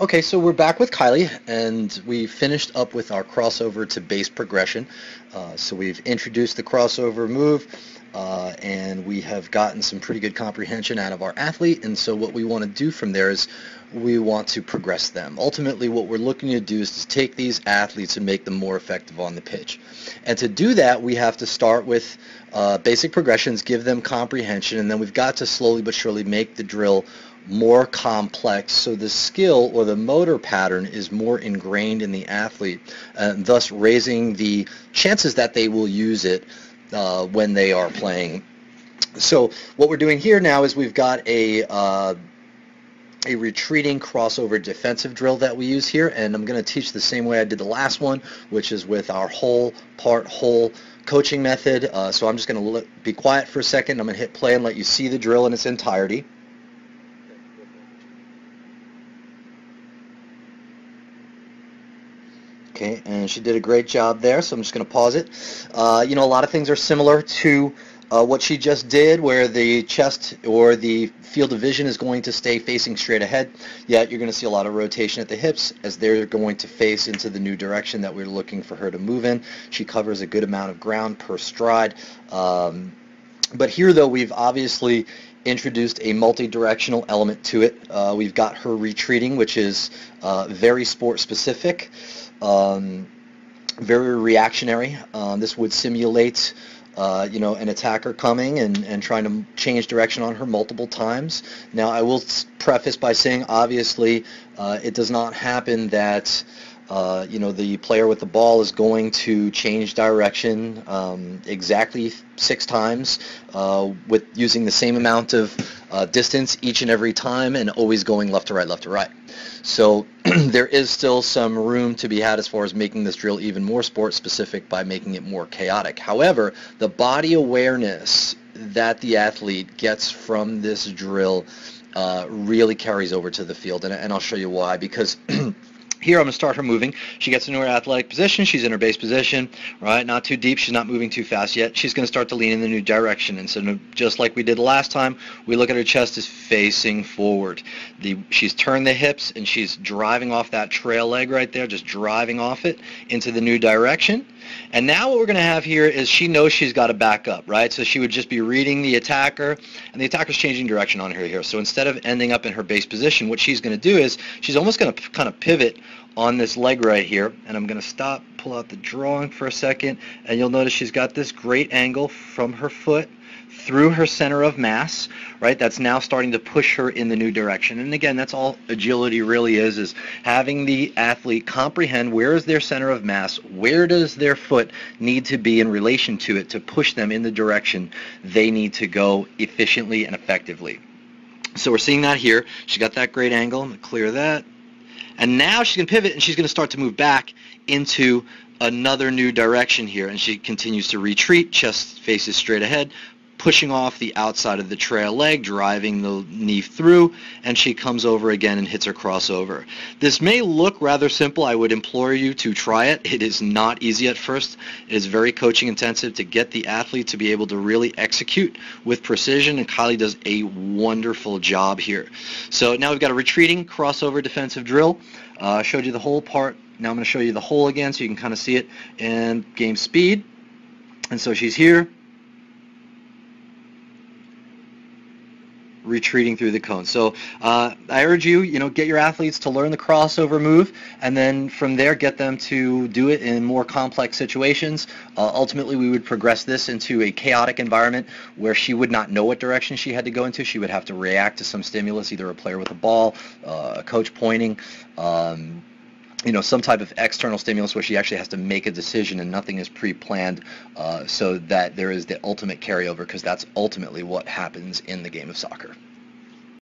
Okay, so we're back with Kylie, and we finished up with our crossover to base progression. So we've introduced the crossover move, and we have gotten some pretty good comprehension out of our athlete. And so what we want to do from there is we want to progress them. Ultimately, what we're looking to do is to take these athletes and make them more effective on the pitch. And to do that, we have to start with basic progressions, give them comprehension, and then we've got to slowly but surely make the drill more complex so the skill or the motor pattern is more ingrained in the athlete, and thus raising the chances that they will use it when they are playing. So what we're doing here now is we've got a retreating crossover defensive drill that we use here, and I'm going to teach the same way I did the last one, which is with our whole part whole coaching method. So I'm just going to be quiet for a second. I'm going to hit play and let you see the drill in its entirety. Okay, and she did a great job there, so I'm just going to pause it. A lot of things are similar to what she just did, where the chest or the field of vision is going to stay facing straight ahead, yet you're going to see a lot of rotation at the hips as they're going to face into the new direction that we're looking for her to move in. She covers a good amount of ground per stride. But here, though, we've obviously introduced a multi-directional element to it. We've got her retreating, which is very sport-specific. Very reactionary. This would simulate, an attacker coming and trying to change direction on her multiple times. Now, I will preface by saying, obviously, it does not happen that the player with the ball is going to change direction exactly 6 times with using the same amount of distance each and every time and always going left to right, left to right. So there is still some room to be had as far as making this drill even more sport-specific by making it more chaotic. However, the body awareness that the athlete gets from this drill really carries over to the field, and I'll show you why. Because here I'm going to start her moving. She gets into her athletic position. She's in her base position, right? Not too deep. She's not moving too fast yet. She's going to start to lean in the new direction. And so just like we did last time, we look at her chest is facing forward. She's turned the hips, and she's driving off that trail leg right there, just driving off it into the new direction. And now what we're going to have here is she knows she's got to back up, right? So she would just be reading the attacker, and the attacker's changing direction on her here. So instead of ending up in her base position, what she's going to do is she's almost going to kind of pivot on this leg right here. And I'm going to stop, pull out the drawing for a second, and you'll notice she's got this great angle from her foot through her center of mass, right? That's now starting to push her in the new direction. And again, that's all agility really is having the athlete comprehend where is their center of mass, where does their foot need to be in relation to it to push them in the direction they need to go efficiently and effectively. So we're seeing that here. She got that great angle. I'm going to clear that. And now she's going to pivot, and she's going to start to move back into another new direction here. And she continues to retreat, chest faces straight ahead, pushing off the outside of the trail leg, driving the knee through, and she comes over again and hits her crossover. This may look rather simple. I would implore you to try it. It is not easy at first. It is very coaching intensive to get the athlete to be able to really execute with precision, and Kylie does a wonderful job here. So now we've got a retreating crossover defensive drill. I showed you the whole part. Now I'm going to show you the whole again so you can kind of see it and gain speed. And so she's here, retreating through the cone. So I urge you, get your athletes to learn the crossover move, and then from there get them to do it in more complex situations. Ultimately, we would progress this into a chaotic environment where she would not know what direction she had to go into. She would have to react to some stimulus, either a player with a ball, a coach pointing, some type of external stimulus where she actually has to make a decision and nothing is pre-planned, so that there is the ultimate carryover, because that's ultimately what happens in the game of soccer.